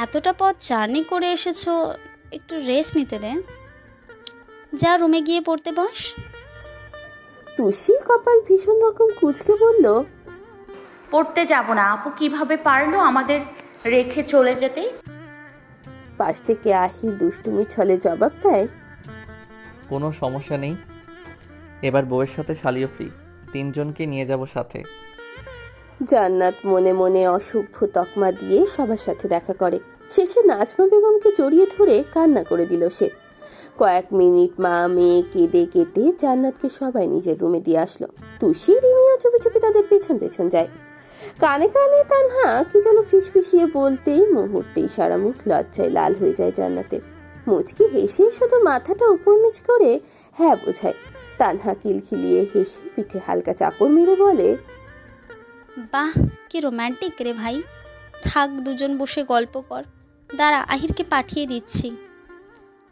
এতটা পথ জার্নি করে এসেছো, একটু রেস্ট নিতে দেন। যা রুমে গিয়ে পড়তে বস। তুষি কপাল ভীষণ রকম কুঁচকে বলল, পড়তে যাব না। আপু কিভাবে পারলো আমাদের রেখে চলে যেতে? পাশ থেকে আহির দুষ্টুমি ছলে জবাব দেয়, কোনো সমস্যা নেই, এবার বউয়ের সাথে শালিও ফ্রি, তিনজনকে নিয়ে যাব সাথে। জান্নাত মনে মনে অসভ্য তকমা দিয়ে সবার সাথে দেখা করে। শেষে নাজমা বেগমকে জড়িয়ে ধরে কান্না করে দিল সে। কয়েক মিনিট মা মেয়ে কেঁদে কেটে জান্নাতকে সবাই নিজের রুমে দিয়ে আসলো। তুষি রিমিও চুপি চুপি তাদের পেছন পেছন যায়। কানে কানে তানহা কি যেন ফিসফিসিয়ে বলতেই মুহূর্তেই সারা মুখ লজ্জায় লাল হয়ে যায় জান্নাতের। মুচকি হেসে শুধু মাথাটা উপর নিচ করে হ্যাঁ বোঝায়। তানহা কিলখিলিয়ে হেসে পিঠে হালকা চাপড় মেরে বলে, বাহ, কি রোম্যান্টিক রে ভাই। থাক, দুজন বসে গল্প কর। দাঁড়া, আহিরকে পাঠিয়ে দিচ্ছি।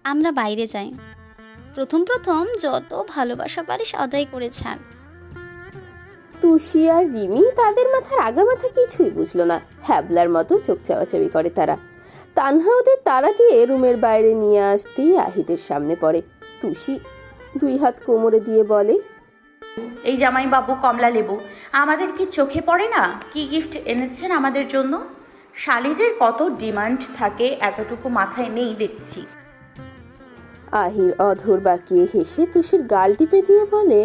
আমরা বাইরে যাই। প্রথম প্রথম যত ভালোবাসা পারিস আদায় করে ছাড়। তুষি আর রিমি তাদের মাথার আগামাথা কিছুই বুঝলো না। হ্যাবলার মতো চোখ চাওয়াচাবি করে তারা। তানহা ওদের তাড়া দিয়ে রুমের বাইরে নিয়ে আসতেই আহিদের সামনে পড়ে। তুষি দুই হাত কোমরে দিয়ে বলে, এই জামাই বাবু কমলা লেবু, আমাদের কি চোখে পড়ে না? কি গিফট এনেছেন আমাদের জন্য? শালিদের কত ডিমান্ড থাকে, এতটুকু মাথায় নেই দেখছি। আহির অধর বাঁকিয়ে হেসে তুষির গাল টিপে দিয়ে বলে,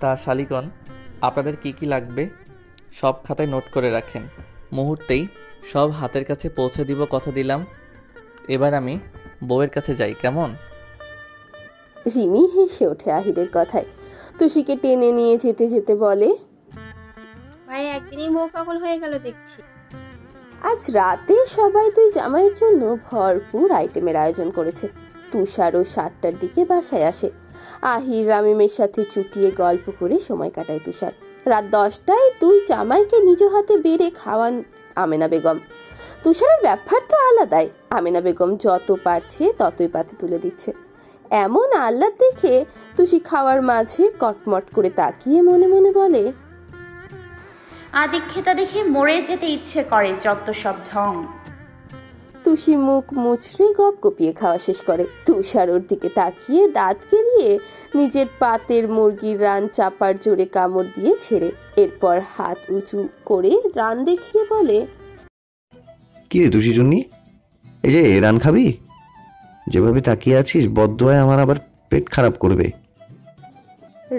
তা শালিগণ, আপনাদের কি কি লাগবে সব খাতায় নোট করে রাখেন, মুহূর্তেই সব হাতের কাছে পৌঁছে দিব, কথা দিলাম। এবার আমি বউয়ের কাছে যাই, কেমন? রিমি হেসে ওঠে আহিরের কথায়। তুষিকে টেনে নিয়ে যেতে যেতে বলে, ভাই একদিনই বউ পাগল হয়ে গেল দেখছি। আজ রাতে সবাই দুই জামাইয়ের জন্য ভরপুর আইটেমের আয়োজন করেছে। তুষারও 7টার দিকে বাসায় আসে। আহির রামিমের সাথে চুটিয়ে গল্প করে সময় কাটায় তুষার। রাত 10টায় দুই জামাইকে নিজ হাতে বেড়ে খাওয়ান আমেনা বেগম। তুষারের ব্যাপার তো আলাদাই। আমেনা বেগম যত পারছে ততই পাতে তুলে দিচ্ছে। এমন আহ্লাদ দেখে তুষি খাওয়ার মাঝে কটমট করে তাকিয়ে মনে মনে বলে, আদিক্ষেতা দেখে মরে যেতে ইচ্ছে করে, যত সব ঢং। তুষি মুখ মুচড়ে গপ গপিয়ে খাওয়া শেষ করে। তুষার ওর দিকে তাকিয়ে দাঁত কেলিয়ে নিজের পাতের মুরগির রান চাপার জোরে কামড় দিয়ে ছেড়ে এরপর হাত উঁচু করে রান দেখিয়ে বলে, কি রে তুষি জন্যি, এই যে রান খাবি? যেভাবে তাকিয়ে আছিস বদদোয়ায় আমার আবার পেট খারাপ করবে।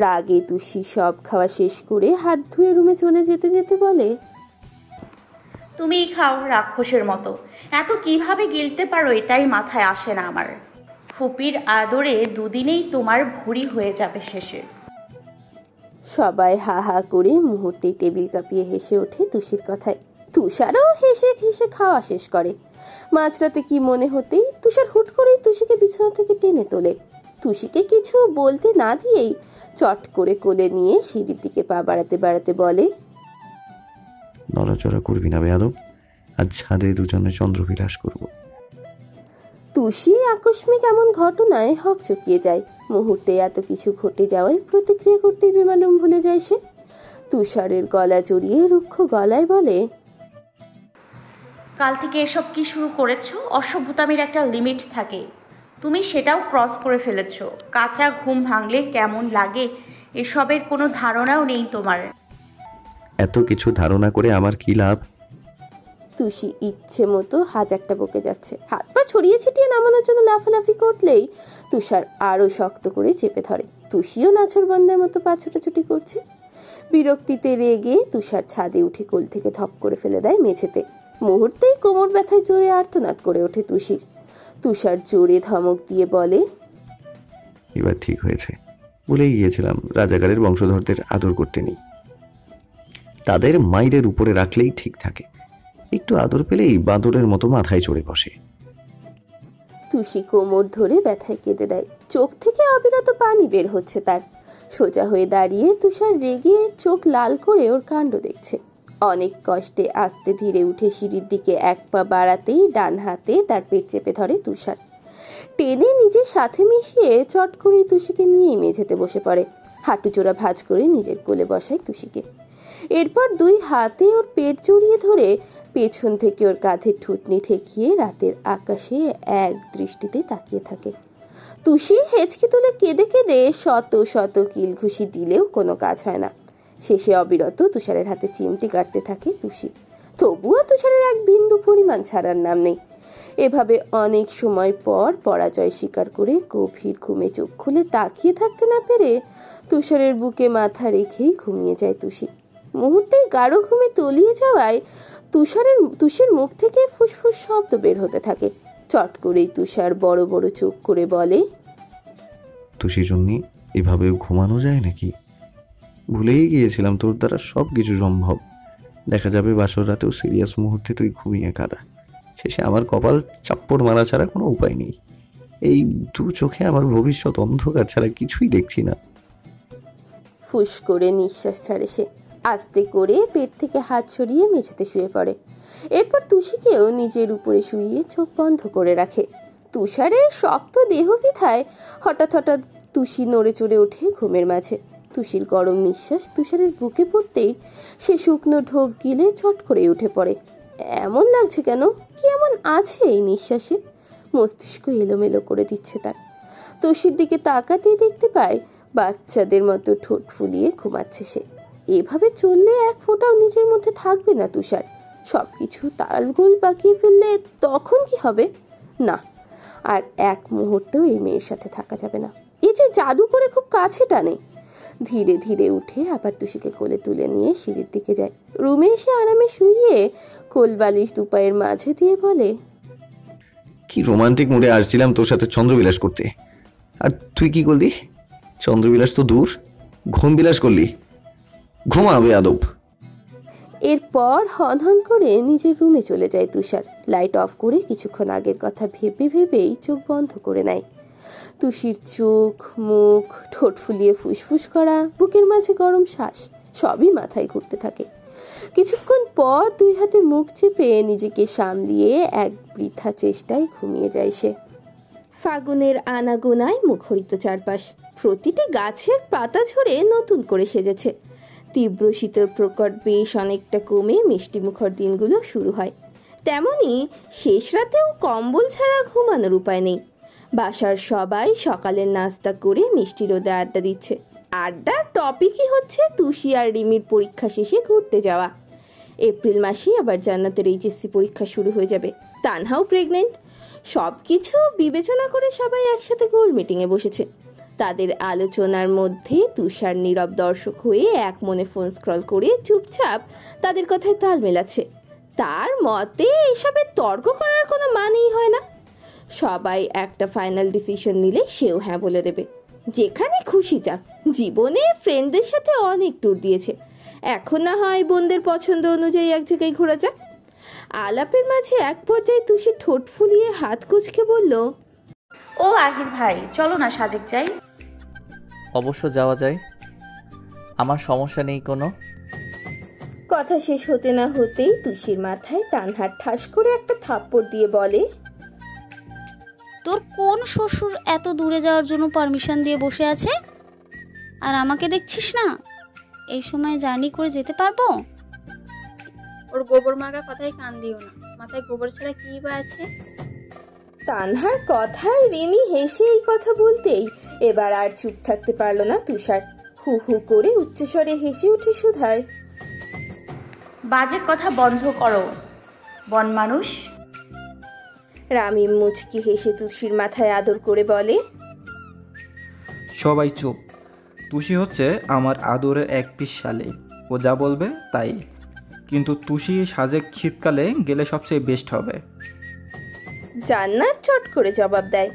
রাগে তুষি সব খাওয়া শেষ করে হাত ধুয়ে রুমে চলে যেতে যেতে বলে, তুমি খাও রাক্ষসের মতো। এত কিভাবে গিলতে পারো এটাই মাথায় আসে না আমার। ফুপির আদরে দুদিনেই তোমার ভুঁড়ি হয়ে যাবে শেষে। সবাই হা হা করে মুহূর্তেই টেবিল কাঁপিয়ে হেসে ওঠে তুষির কথায়। তুষারও হেসে হেসে খাওয়া শেষ করে। মাঝরাতে কি মনে হতেই তুষার হুট করেই তুষিকে বিছানা থেকে টেনে তোলে। তুষিকে কিছু বলতে না দিয়েই চট করে কোলে নিয়ে সিঁড়ির দিকে পা বাড়াতে বাড়াতে বলে, নড়াচড়া করবি না বেয়াদব, আজ ছাদে দুজনে চন্দ্রবিলাস করব। তুষি আকস্মিক এমন ঘটনায় হকচকিয়ে যায়। মুহূর্তে এত কিছু ঘটে যাওয়ায় প্রতিক্রিয়া করতেই বেমালুম ভুলে যায় সে। তুষারের গলা জড়িয়ে রুক্ষ গলায় বলে, কাল থেকে এসব কি শুরু করেছো? অসভ্যতামির একটা লিমিট থাকে, তুমি সেটাও ক্রস করে ফেলেছো। কাঁচা ঘুম ভাঙলে কেমন লাগে এসবের কোনো ধারণাও নেই তোমার। এত কিছু ধারণা করে আমার কি লাভ? তুষি ইচ্ছে মতো হাজারটা বকে যাচ্ছে। হাত পা ছড়িয়ে ছিটিয়ে নামানোর জন্য লাফালাফি করলেই তুষার আরো শক্ত করে চেপে ধরে। তুষিও নাছরবান্দার মতো পা ছোটাছুটি করছে। বিরক্তিতে রেগে তুষার ছাদে উঠে কোল থেকে ধপ করে ফেলে দেয় মেঝেতে। মুহূর্তেই কোমর ব্যথায় জোরে আর্তনাদ করে ওঠে তুষি। তুষার জোরে ধমক দিয়ে বলে, এবার ঠিক হয়েছে, বলেই গিয়েছিলাম রাজাকারের বংশধরদের আদর করতে নেই, তাদের মাইরের উপরে রাখলেই ঠিক থাকে, একটু আদর পেলেই বাঁদরের মতো মাথায় চড়ে বসে। তুষি কোমর ধরে ব্যথায় কেঁদে দেয়। চোখ থেকে অবিরত পানি বের হচ্ছে তার। সোজা হয়ে দাঁড়িয়ে তুষার রেগে চোখ লাল করে ওর কাণ্ড দেখছে। অনেক কষ্টে আস্তে ধীরে উঠে সিঁড়ির দিকে এক পা বাড়াতেই ডান হাতে তার পেট চেপে ধরে তুষার। টেনে নিজের সাথে মিশিয়ে চট করে তুষিকে নিয়েই মেঝেতে বসে পড়ে। হাঁটু চোরা ভাঁজ করে নিজের কোলে বসায় তুষিকে। এরপর দুই হাতে ওর পেট জড়িয়ে ধরে পেছন থেকে ওর কাঁধে ঠুটনি ঠেকিয়ে রাতের আকাশে এক দৃষ্টিতে তাকিয়ে থাকে। তুষি হেঁচকি তুলে কেঁদে কেঁদে শত শত কিল ঘুষি দিলেও কোনো কাজ হয় না। শেষে অবিরত তুষারের হাতে চিমটি কাটতে থাকে তুষি, তবুও তুষারের এক বিন্দু পরিমাণ ছাড়ার নাম নেই। এভাবে অনেক সময় পর পরাজয় স্বীকার করে গভীর ঘুমে চোখ খুলে তাকিয়ে থাকতে না পেরে তুষারের বুকে মাথা রেখেই ঘুমিয়ে যায় তুষি। মুহূর্তেই গাঢ় ঘুমে তলিয়ে যাওয়ায় তুষের মুখ থেকে ফুসফুস শব্দ বের হতে থাকে। চট করেই তুষার বড় বড় চোখ করে বলে, তুষি জন্যে এভাবেও ঘুমানো যায় নাকি? ভুলেই গিয়েছিলাম তোর দ্বারা সব কিছু সম্ভব। দেখা যাবে বাসর রাতেও সিরিয়াস মুহূর্তে তুই ঘুমিয়ে কাঁদা। শেষে আমার কপাল চাপ্পড় মারা ছাড়া কোনো উপায় নেই। এই দু চোখে আমার ভবিষ্যৎ অন্ধকার ছাড়া কিছুই দেখছি না। ফুস করে নিঃশ্বাস ছাড়ে সে। আস্তে করে পেট থেকে হাত সরিয়ে মেঝেতে শুয়ে পড়ে। এরপর তুষিকেও নিজের উপরে শুইয়ে চোখ বন্ধ করে রাখে। তুষারের শক্ত দেহ বিধায় হঠাৎ হঠাৎ তুষি নড়ে চড়ে ওঠে ঘুমের মাঝে। তুষির গরম নিঃশ্বাস তুষারের বুকে পড়তেই সে শুকনো ঢোক গিলে চট করে উঠে পড়ে। এমন লাগছে কেন? কি এমন আছে এই নিঃশ্বাসে? মস্তিষ্ক এলোমেলো করে দিচ্ছে তার। তুষির দিকে তাকাতেই দেখতে পায় বাচ্চাদের মতো ঠোঁট ফুলিয়ে ঘুমাচ্ছে সে। এভাবে চললে এক ফোঁটাও নিজের মধ্যে থাকবে না তুষার। সবকিছু তালগোল পাকিয়ে ফেললে তখন কি হবে? না, আর এক মুহূর্তেও এই মেয়ের সাথে থাকা যাবে না। এ যে জাদু করে খুব কাছে টানে। ধীরে ধীরে উঠে আবার তুষিকে কোলে তুলে নিয়ে সিঁড়ির দিকে যায়। রুমে এসে আরামে শুইয়ে কোল বালিশ দুপায়ের মাঝে দিয়ে বলে, কি রোমান্টিক মুডে আসছিলাম তোর সাথে চন্দ্রবিলাস করতে, আর তুই কি করলি? চন্দ্রবিলাস তো দূর, ঘুম বিলাস করলি। ঘুমাবে আদব। এরপর হন হন করে নিজের রুমে চলে যায় তুষার। লাইট অফ করে কিছুক্ষণ আগের কথা ভেবে ভেবেই চোখ বন্ধ করে নেয়। তুষির চোখ, মুখ, ঠোঁট ফুলিয়ে ফুসফুস করা, বুকের মাঝে গরম শ্বাস সবই মাথায় ঘুরতে থাকে। কিছুক্ষণ পর দুই হাতে মুখ চেপে নিজেকে সামলিয়ে এক বৃথা চেষ্টায় ঘুমিয়ে যায় সে। ফাগুনের আনাগোনায় মুখরিত চারপাশ। প্রতিটি গাছের পাতা ঝরে নতুন করে সেজেছে। তীব্র শীতের প্রকট বেশ অনেকটা কমে মিষ্টি মুখর দিনগুলো শুরু হয়। তেমনি শেষ রাতেও কম্বল ছাড়া ঘুমানোর উপায় নেই। বাসার সবাই সকালের নাস্তা করে মিষ্টি রোদে আড্ডা দিচ্ছে। আড্ডার টপিকই হচ্ছে তুষি আর রিমির পরীক্ষা শেষে ঘুরতে যাওয়া। এপ্রিল মাসে আবার জান্নাতের এইচএসসি পরীক্ষা শুরু হয়ে যাবে। তানহাও প্রেগনেন্ট। সব কিছু বিবেচনা করে সবাই একসাথে গোল মিটিংয়ে বসেছে। তাদের আলোচনার মধ্যে তুষার নীরব দর্শক হয়ে এক মনে ফোন স্ক্রল করে চুপচাপ তাদের কথায় তাল মেলাচ্ছে। তার মতে এসবের তর্ক করার কোনো মানেই হয় না। সবাই একটা ফাইনাল ডিসিশন নিলে সেও হ্যাঁ বলে দেবে। যেখানে খুশি যাক। জীবনে ফ্রেন্ডদের সাথে অনেক ট্যুর দিয়েছে, এখন না হয় বোনদের পছন্দ অনুযায়ী এক জায়গায় ঘোরা যাক। আলাপের মাঝে এক পর্যায়ে তুষি ঠোঁট ফুলিয়ে হাত কুঁচকে বলল, ও আহির ভাই, চলো না সাজেক যাই। অবশ্য যাওয়া যায়, আমার সমস্যা নেই কোনো। কথা শেষ হতে না হতেই তুষির মাথায় তানহার ঠাস করে একটা থাপ্পড় দিয়ে বলে, তোর কোন শ্বশুর এত দূরে যাওয়ার জন্য পারমিশন দিয়ে বসে আছে? আর আমাকে দেখছিস না? এই সময় জার্নি করে যেতে পারবো? ওর গোবর মার্কা কথায় কান দিও না, মাথায় গোবর ছাড়া কি বা আছে? তানহার কথায় রিমি হেসে এই কথা বলতেই এবার আর চুপ থাকতে পারল না তুষার। হু হু করে উচ্চস্বরে হেসে উঠে শুধায়, বাজে কথা বন্ধ করো বন মানুষ। রামিম মুচকি হেসে তুষির মাথায় আদর করে বলে, সবাই চুপ। তুষি হচ্ছে আমার আদরের এক পিস শালি, ও যা বলবে তাই। কিন্তু তুষি সাজেক শীতকালে গেলে সবচেয়ে বেস্ট হবে। জান্নাত চট করে জবাব দেয়,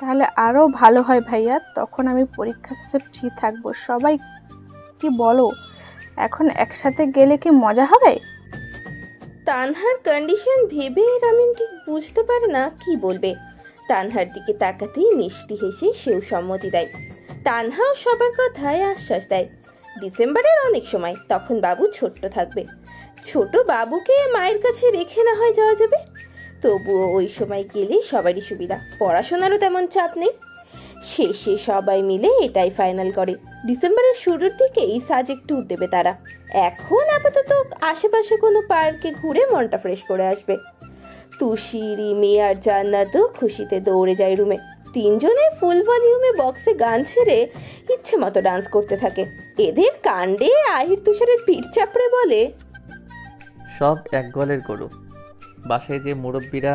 তাহলে আরও ভালো হয় ভাইয়া, তখন আমি পরীক্ষা শেষে ফ্রি থাকবো। সবাই কি বলো, এখন একসাথে গেলে কি মজা হবে? তানহার কন্ডিশন ভেবে রামিম ঠিক বুঝতে পারে না কি বলবে। তানহার দিকে তাকাতেই মিষ্টি হেসে সেও সম্মতি দেয়। তানহাও সবার কথায় আশ্বাস দেয়। ডিসেম্বরের অনেক সময়, তখন বাবু ছোট্ট থাকবে। ছোট বাবুকে মায়ের কাছে রেখে না হয় যাওয়া যাবে, তবুও ওই সময় গেলে সবারই সুবিধা, পড়াশোনারও তেমন চাপ নেই। শেষে সবাই মিলে এটাই ফাইনাল করে। ডিসেম্বরের শুরুর দিকেই সাজেক ট্যুর দেবে তারা। এখন আপাতত আশেপাশে কোনো পার্কে ঘুরে মনটা ফ্রেশ করে আসবে। তুষি, রিমি আর জান্নাতও খুশিতে দৌড়ে যায় রুমে। তিনজনে ফুল ভলিউমে বক্সে গান ছেড়ে ইচ্ছে মতো ডান্স করতে থাকে। এদের কাণ্ডে আহির তুষারের পিঠ চাপড়ে বলে, সব এক গোয়ালের গরু। বাসায় যে মুরব্বীরা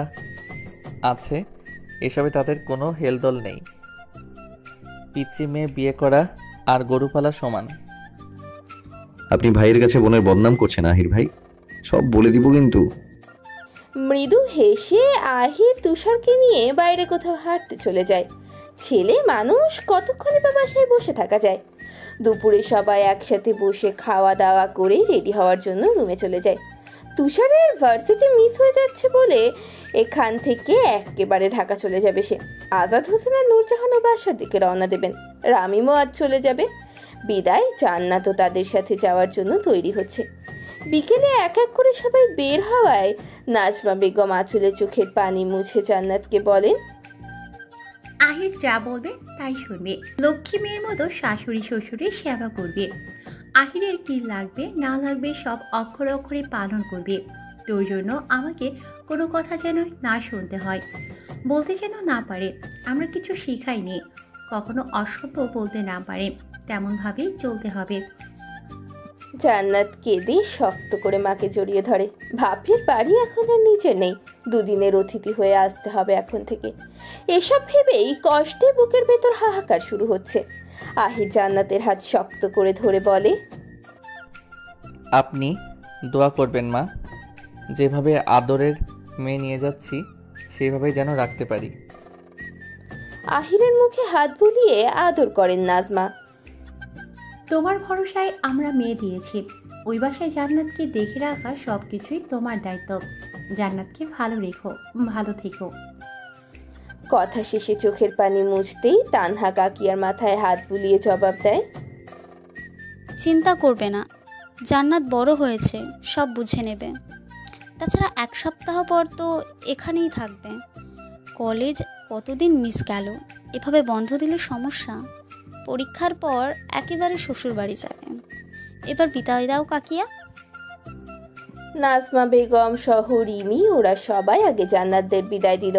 আছে এসবে তাদের কোনো হেলদোল নেই। পিচ্ছি মেয়ে বিয়ে করা আর গরু পালা সমান। আপনি ভাইয়ের কাছে বোনের বদনাম করছেন আহির ভাই, সব বলে দিব কিন্তু। মৃদু হেসে আহির তুষারকে নিয়ে বাইরে কোথাও হাঁটতে চলে যায়। ছেলে মানুষ, কতক্ষণই বা বাসায় বসে থাকা যায়। দুপুরে সবাই একসাথে বসে খাওয়া দাওয়া করে রেডি হওয়ার জন্য রুমে চলে যায়। তুষারের ভার্সিটি মিস হয়ে যাচ্ছে বলে এখান থেকে একেবারে ঢাকা চলে যাবে সে। আজাদ হোসেন আর নূরজাহানও বাসার দিকে রওনা দেবেন। রামিমও আজ চলে যাবে। বিদায় জান্নাতও তাদের সাথে যাওয়ার জন্য তৈরি হচ্ছে। বিকেলে এক এক করে সবাই বের হওয়ায় নাজমা বেগম আঁচলে চোখের পানি মুছে জান্নাতকে বলেন, আহির যা বলবে তাই শুনবে। লক্ষ্মী মেয়ের মতো শাশুড়ি শ্বশুরের সেবা করবে। আহিরের কি লাগবে না লাগবে সব অক্ষরে অক্ষরে পালন করবে। তোর জন্য আমাকে কোনো কথা যেন না শুনতে হয়, বলতে যেন না পারে আমরা কিছু শিখাইনি, কখনো অসভ্য বলতে না পারে, তেমনভাবেই চলতে হবে। জান্নাত কেঁদে শক্ত করে মাকে জড়িয়ে ধরে। ভাবির বাড়ি এখন আর নিচে নেই, দুদিনের অতিথি হয়ে আসতে হবে এখন থেকে। এসব ভেবেই কষ্টে বুকের ভেতর হাহাকার শুরু হচ্ছে। আহির জান্নাতের হাত শক্ত করে ধরে বলে, আপনি দোয়া করবেন মা, যেভাবে আদরের মেয়ে নিয়ে যাচ্ছি সেইভাবেই যেন রাখতে পারি। আহিরের মুখে হাত বুলিয়ে আদর করেন নাজমা। তোমার ভরসায় আমরা মেয়ে দিয়েছি, ওই বাসায় জান্নাতকে দেখে রাখা সব কিছুই তোমার দায়িত্ব। জান্নাতকে ভালো রেখো, ভালো থেকো। কথা শেষে চোখের পানি মুছতেই তানহা কাকিয়ার মাথায় হাত বুলিয়ে জবাব দেয়, চিন্তা করবে না, জান্নাত বড় হয়েছে, সব বুঝে নেবে। তাছাড়া এক সপ্তাহ পর তো এখানেই থাকবে। কলেজ কতদিন মিস গেল, এভাবে বন্ধ দিলে সমস্যা। পরীক্ষার পর একেবারে শ্বশুর বাড়ি যাবে। এবার বিদায় দাও কাকিয়া। নাজমা বেগম সহ রিমি ওরা সবাই আগে জান্নাতদের বিদায় দিল।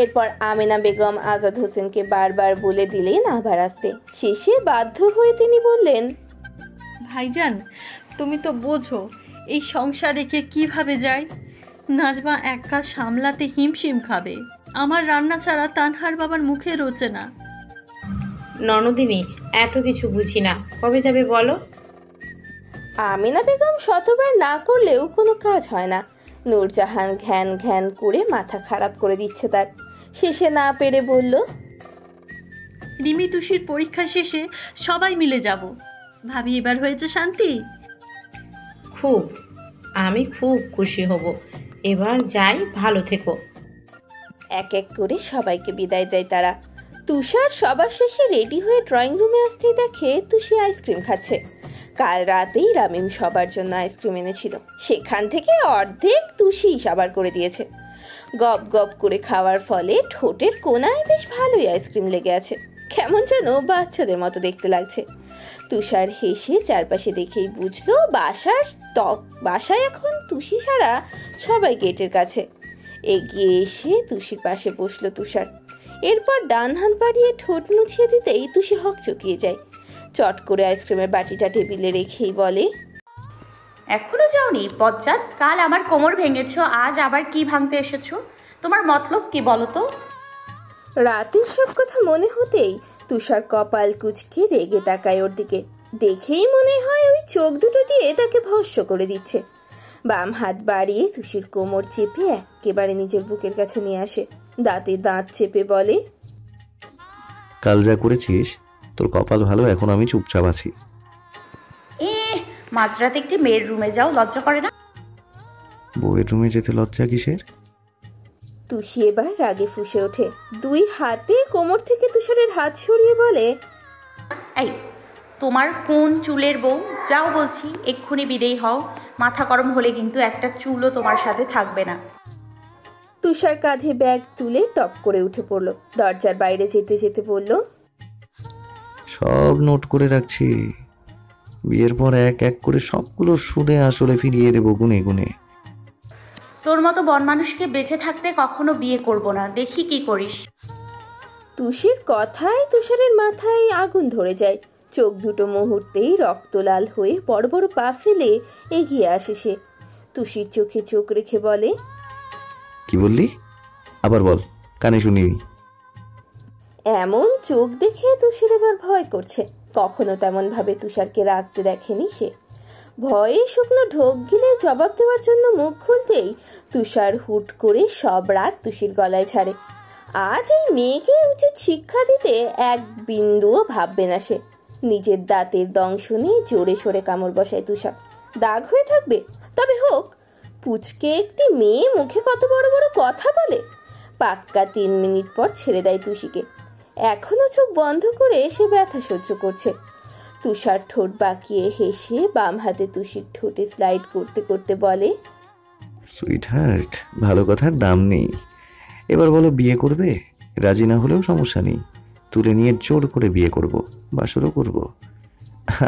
এরপর আমেনা বেগম আজাদ হোসেনকে বারবার বলে দিলেন আবার আসতে। শেষে বাধ্য হয়ে তিনি বললেন, ভাইজান তুমি তো বোঝো এই সংসার রেখে কিভাবে যায়। নাজমা একা সামলাতে হিমশিম খাবে। আমার রান্না ছাড়া তানহার বাবার মুখে রোচে না। ননদিনী এত কিছু বুঝি না, কবে যাবে বলো? আমেনা বেগম শতবার না করলেও কোনো কাজ হয় না। নূরজাহান ঘ্যান ঘ্যান করে মাথা খারাপ করে দিচ্ছে তার। শেষে না পেরে বলল, রিমি তুষির পরীক্ষা শেষে সবাই মিলে যাব। ভাবি এবার হয়েছে শান্তি। আমি খুব খুশি হব। এবার যাই, ভালো থেকো। এক এক করে সবাইকে বিদায় দেয় তারা। তুষার সবার শেষে রেডি হয়ে ড্রয়িং রুমে আসতেই দেখে তুষি আইসক্রিম খাচ্ছে। কাল রাতেই রামিম সবার জন্য আইসক্রিম এনেছিল, সেখান থেকে অর্ধেক তুষি সাবার করে দিয়েছে। গপ গপ করে খাওয়ার ফলে ঠোঁটের কোনায় বেশ ভালোই আইসক্রিম লেগে আছে। কেমন যেন বাচ্চাদের মতো দেখতে লাগছে। তুষার হেসে চারপাশে দেখেই বুঝলো বাসায় এখন তুষি ছাড়া সবাই গেটের কাছে। এগিয়ে এসে তুষির পাশে বসলো তুষার। এরপর ডান হাত বাড়িয়ে ঠোঁট মুছিয়ে দিতেই তুষি হকচকিয়ে যায়। চট করে আইসক্রিমের বাটিটা টেবিলে রেখেই বলে, এখনো যাওনি বজ্জাত? কাল আমার কোমর ভেঙেছো, আজ আবার কি ভাঙতে এসেছো? তোমার মতলব কি বলো তো? রাতের সব কথা মনে হতেই তুষার কপাল কুঁচকে রেগে তাকায় ওর দিকে। দেখেই মনে হয় ওই চোখ দুটো দিয়ে তাকে ভস্ম করে দিচ্ছে। বাম হাত বাড়িয়ে তুষির কোমর চেপে একেবারে নিজের বুকের কাছে নিয়ে আসে। দাঁতে দাঁত চেপে বলে, কাল যা করেছিস তোর কপাল ভালো, এখন আমি চুপচাপ আছি। মাঝরাতে একটি মেয়ের রুমে যাও, লজ্জা করে না? বউয়ের রুমে যেতে লজ্জা কিসের? তুষি এবার রাগে ফুঁসে ওঠে। দুই হাতে কোমর থেকে তুষারের হাত সরিয়ে বলে, এই তোমার কোন চুলের বউ? যাও বলছি, এক্ষুনি বিদেয় হও। মাথা গরম হলে কিন্তু একটা চুলও তোমার সাথে থাকবে না। তুষার কাঁধে ব্যাগ তুলে টপ করে উঠে পড়ল। দরজার বাইরে যেতে যেতে বলল, সব নোট করে রাখছি। বিয়ের পর এক এক করে সবগুলো সুদে আসলে ফিরিয়ে দেবো গুনে গুনে। তোর মতো বনমানুষকে বেঁচে থাকতে কখনো বিয়ে করব না, দেখি কি করিস। তুষির কথায় তুষারের মাথায় আগুন ধরে যায়। চোখ দুটো মুহূর্তেই রক্তলাল হয়ে বড় বড় পা ফেলে এগিয়ে আসে সে। তুষির চোখে চোখ রেখে বলে, কি বললি? আবার বল, কানে শুনিনি। এমন চোখ দেখে তুষির এবার ভয় করছে। কখনো তেমন ভাবে তুষারকে রাখতে দেখেনি সে। ভয়ে শুকনো ঢোক গিলে জবাব দেওয়ার জন্য মুখ খুলতেই তুষার হুট করে সব রাগ তুষির গলায় ছাড়ে। আজ এই মেয়েকে উচিত শিক্ষা দিতে এক বিন্দুও ভাববে না সে। নিজের দাঁতের দংশনে জোরে সোরে কামড় বসায় তুষার। দাগ হয়ে থাকবে, তবে হোক। পুচকে একটি মেয়ে মুখে কত বড় বড় কথা বলে। পাক্কা 3 মিনিট পর ছেড়ে দেয় তুষিকে। এখনো চোখ বন্ধ করে সে ব্যথা সহ্য করছে। তুষার ঠোঁট বাঁকিয়ে হেসে বাম হাতে তুষির ঠোঁটে স্লাইড করতে করতে বলে, সুইট হার্ট, ভালো কথার দাম নেই। এবার বলো, বিয়ে করবে? রাজি না হলেও সমস্যা নেই, তুলে নিয়ে জোর করে বিয়ে করব, বাসরও করব।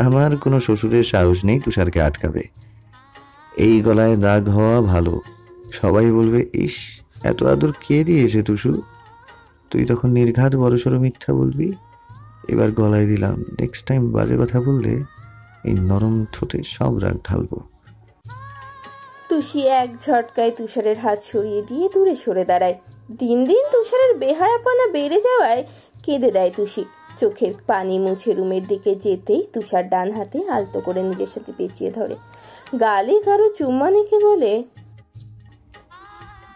আমার কোনো শ্বশুরের সাহস নেই তুষারকে আটকাবে। এই গলায় দাগ হওয়া ভালো। সবাই বলবে, ইস, এত আদর কে দিয়েছে তুষু? তুই তখন নির্ঘাত বড়সড় মিথ্যা বলবি। এবার গলায় দিলাম, নেক্সট টাইম বাজে কথা বললে এই নরম ঠোঁটে সব রাগ ঢালবো। তুষি এক ঝটকায় তুষারের হাত সরিয়ে দিয়ে দূরে সরে দাঁড়ায়। দিন দিন তুষারের বেহায়াপনা বেড়ে যাওয়ায় কেঁদে দেয় তুষি। চোখের পানি মুছে রুমের দিকে যেতেই তুষার ডান হাতে আলতো করে নিজের সাথে পেঁচিয়ে ধরে। গালে কারো চুম্মা নেকে বলে,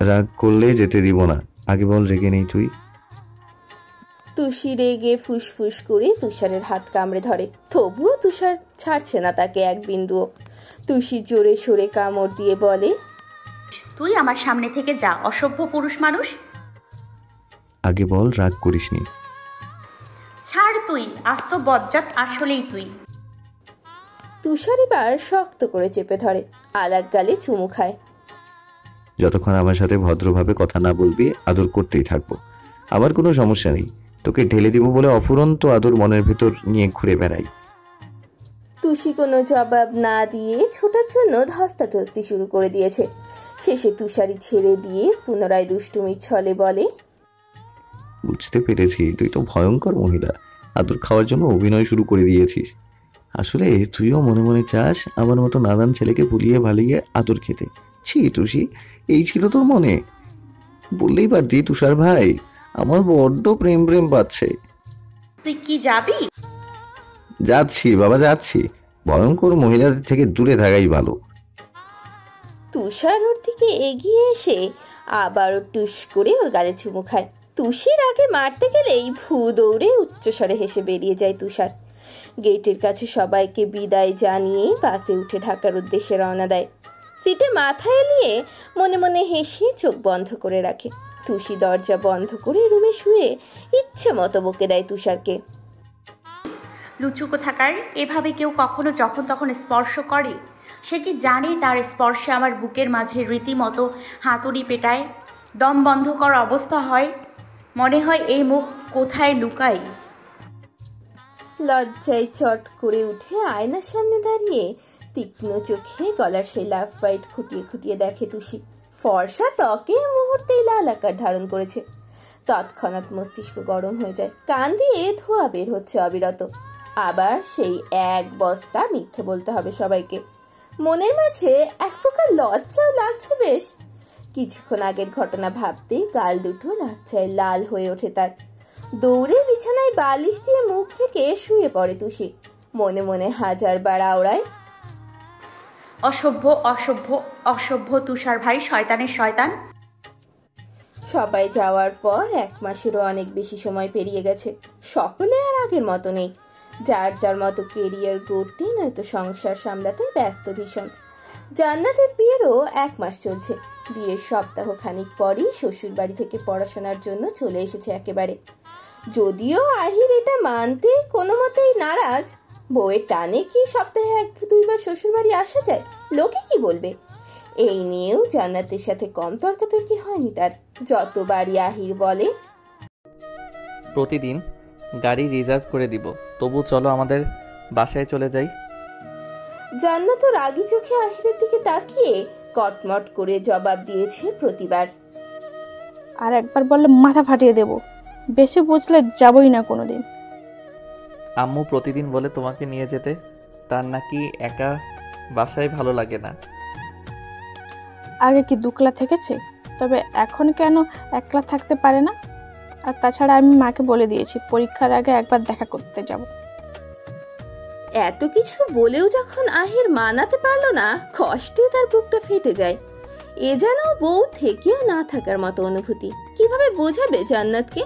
রাগ করলে যেতে দিব না, আগে বল রেগে নেই তুই? তুষি রেগে ফুসফুস করে তুষারের হাত কামড়ে ধরে। তবুও তুষার ছাড়ছে না তাকে এক বিন্দুও। তুষি জোরে সোরে কামড় দিয়ে বলে, তুই আমার সামনে থেকে যা, অসভ্য পুরুষ মানুষ। আগে বল রাগ করিসনি। ছাড় তুই, আস্ত বজ্জাত আসলেই তুই। তুষার এবার শক্ত করে চেপে ধরে, আলাক গালে চুমু খায়। যতক্ষণ আমার সাথে ভদ্রভাবে কথা না বলবি আদর করতেই থাকবো, আমার কোনো সমস্যা নেই। তোকে ঢেলে দিব বলে অফুরন্ত আদর মনের ভেতর নিয়ে ঘুরে বেড়াই। তুষি কোনো জবাব না দিয়ে ছোটার জন্য ধস্তাধস্তি শুরু করে দিয়েছে। শেষে তুষারি ছেড়ে দিয়ে পুনরায় দুষ্টুমির ছলে বলে, বুঝতে পেরেছি, তুই তো ভয়ঙ্কর মহিলা। আদর খাওয়ার জন্য অভিনয় শুরু করে দিয়েছিস। আসলে তুইও মনে মনে চাস আমার মতো নাদান ছেলেকে ভুলিয়ে ভালিয়ে আদর খেতে। ছি তুষি, এই ছিল তোর মনে? বললেই পারতি তুষার ভাই, আমার বড্ড প্রেম প্রেম পাচ্ছে। তুই কি যাবি? যাচ্ছি বাবা, যাচ্ছি। ভয়ঙ্কর মহিলাদের থেকে দূরে থাকাই ভালো। তুষার ওর দিকে এগিয়ে এসে আবারও টুস করে ওর গালে চুমু খায়। তুষির আগে মারতে গেলেই ভূ দৌড়ে উচ্চস্বরে হেসে বেরিয়ে যায় তুষার। গেটের কাছে সবাইকে বিদায় জানিয়ে বাসে উঠে ঢাকার উদ্দেশ্যে রওনা দেয়। সিটে মাথা এলিয়ে মনে মনে হেসে চোখ বন্ধ করে রাখে। তুষি দরজা বন্ধ করে রুমে শুয়ে ইচ্ছে মতো বকে দেয় তুষারকে। লুচু কোথাকার, এভাবে কেউ কখনো যখন তখন স্পর্শ করে? সে কি জানে তার স্পর্শে আমার বুকের মাঝে রীতিমতো হাতুড়ি পেটায়, দম বন্ধ করার অবস্থা হয়। মনে হয় এই মুখ কোথায় লুকাই। লজ্জায় চট করে উঠে আয়নার সামনে দাঁড়িয়ে তীক্ষ্ণ চোখে গলার সেই লাফ বাইট খুঁটিয়ে খুঁটিয়ে দেখে তুষি। ফর্সা ত্বকে মুহূর্তেই লাল আকার ধারণ করেছে। তৎক্ষণাৎ মস্তিষ্ক গরম হয়ে যায়, কান দিয়ে ধোঁয়া বের হচ্ছে অবিরত। আবার সেই এক বস্তা মিথ্যে বলতে হবে সবাইকে। মনের মাঝে এক প্রকার লজ্জাও লাগছে বেশ। কিছুক্ষণ আগের ঘটনা ভাবতেই গাল দুটো লজ্জায় লাল হয়ে ওঠে তার। দৌড়ে বিছানায় বালিশ দিয়ে মুখ থেকে শুয়ে পড়ে তুষি। মনে মনে হাজারবার আওড়ায়, অসভ্য অসভ্য অসভ্য তুষার ভাই, শয়তানের শয়তান। সবাই যাওয়ার পর 1 মাসেরও অনেক বেশি সময় পেরিয়ে গেছে। সকলে আর আগের মতো নেই। যার যার মতো কেরিয়ার গড়তে নয়তো সংসার সামলাতে ব্যস্ত ভীষণ। জান্নাতের বিয়েরও 1 মাস চলছে। বিয়ের সপ্তাহ খানিক পরই শ্বশুর বাড়ি থেকে পড়াশোনার জন্য চলে এসেছে একেবারে। যদিও আহির এটা মানতে কোনো মতেই নারাজ। বউয়ের টানে কি সপ্তাহে 1-2 বার শ্বশুর বাড়ি আসা যায়? লোকে কি বলবে? এই নিয়েও জান্নাতের সাথে কম তর্কাতর্কি হয়নি তার। যতবারই আহির বলে, প্রতিদিন গাড়ি রিজার্ভ করে দিব, তবু চলো আমাদের বাসায় চলে যাই। জান্নাত রাগী চোখে আহিরের দিকে তাকিয়ে কটমট করে জবাব দিয়েছে প্রতিবার। আর একবার বললে মাথা ফাটিয়ে দেব, বেশি বুঝলে যাবই না কোনোদিন। আম্মু প্রতিদিন বলে তোমাকে নিয়ে যেতে, তার নাকি একা বাসায় ভালো লাগে না। আগে কি দুকলা থেকেছে, তবে এখন কেন একলা থাকতে পারে না? আর তাছাড়া আমি মাকে বলে দিয়েছি পরীক্ষার আগে একবার দেখা করতে যাব। এত কিছু বলেও যখন আহির মানাতে পারলো না, কষ্টে তার বুকটা ফেটে যায়। এ যেন বউ থেকেও না থাকার মতো অনুভূতি। কিভাবে বোঝাবে জান্নাতকে?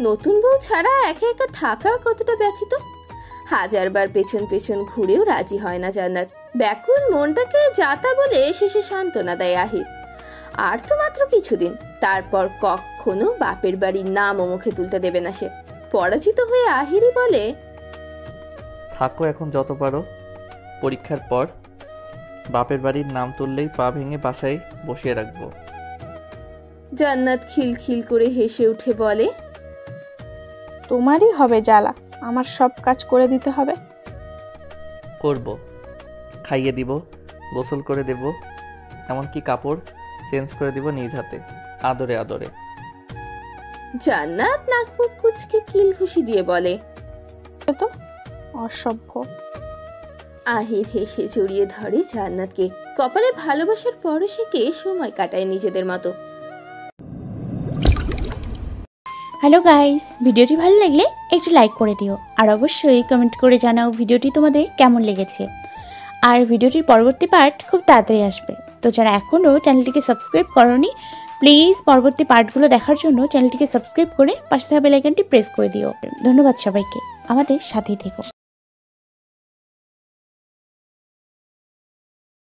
নতুন বউ ছাড়া একা একা থাকা কতটা ব্যথিত। হাজারবার পেছন পেছন ঘুরেও রাজি হয় না জান্নাত। ব্যাকুল মনটাকে যাতা বলে শেষে সান্ত্বনা দেয় আহির। আর তো মাত্র কিছুদিন, তারপর কখনো বাপের বাড়ির নামও মুখে তুলতে দেবে না সে। পরাজিত হয়ে আহিরই বলে, থাকো এখন যত পারো, পরীক্ষার পর বাপের বাড়ির নাম তুললেই পা ভেঙে বাসায় বসিয়ে রাখবো। জান্নাত খিলখিল করে হেসে উঠে বলে, তোমারই হবে জ্বালা, আমার সব কাজ করে দিতে হবে। করব, খাইয়ে দিব, গোসল করে দেব, এমনকি কাপড় চেঞ্জ করে দিব নিজ হাতে, আদরে আদরে। জান্নাত নাক মুখ কুচকে কিল খুশি দিয়ে বলে, তো অসভ্য। আহির হেসে জড়িয়ে ধরে জান্নাতকে। কপালে ভালোবাসার পরশেকে সময় কাটায় নিজেদের মতো। হ্যালো গাইস, ভিডিওটি ভালো লাগলে একটু লাইক করে দিও, আর অবশ্যই কমেন্ট করে জানাও ভিডিওটি তোমাদের কেমন লেগেছে। আর ভিডিওটির পরবর্তী পার্ট খুব তাড়াতাড়ি আসবে, তো যারা এখনও চ্যানেলটিকে সাবস্ক্রাইব করোনি প্লিজ পরবর্তী পার্টগুলো দেখার জন্য চ্যানেলটিকে সাবস্ক্রাইব করে পাশে থাকা বেল আইকনটি প্রেস করে দিও। ধন্যবাদ সবাইকে, আমাদের সাথেই থেকো।